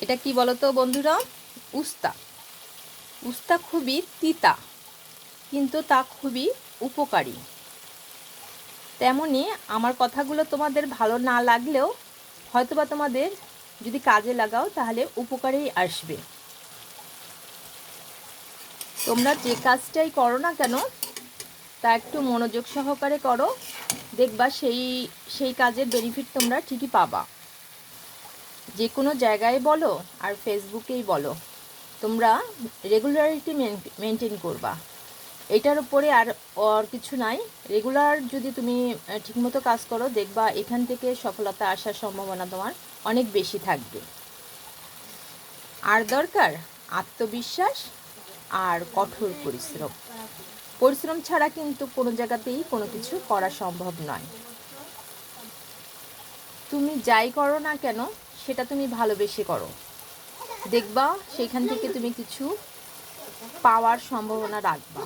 এটা কি বলো তো বন্ধুরা? উস্তা। উস্তা খুবই তিতা, কিন্তু তা খুবই উপকারী। তেমনি আমার কথাগুলো তোমাদের ভালো না লাগলেও হয়তোবা তোমাদের যদি কাজে লাগাও তাহলে উপকারেই আসবে। তোমরা যে কাজটাই করো না কেন তা একটু মনোযোগ সহকারে করো, দেখবা সেই কাজের বেনিফিট তোমরা ঠিকই পাবা। যে কোনো জায়গায় বলো আর ফেসবুকেই বলো, তোমরা রেগুলারিটি মেনটেন করবা। এটার উপরে আর কিছু নাই। রেগুলার যদি তুমি ঠিকমতো কাজ করো, দেখবা এখান থেকে সফলতা আসার সম্ভাবনা তোমার অনেক বেশি থাকবে। আর দরকার আত্মবিশ্বাস আর কঠোর পরিশ্রম। পরিশ্রম ছাড়া কিন্তু কোনো জায়গাতেই কোনো কিছু করা সম্ভব নয়। তুমি যাই করো না কেন সেটা তুমি ভালোবেসে করো, দেখবা সেখান থেকে তুমি কিছু পাওয়ার সম্ভাবনা রাখবা।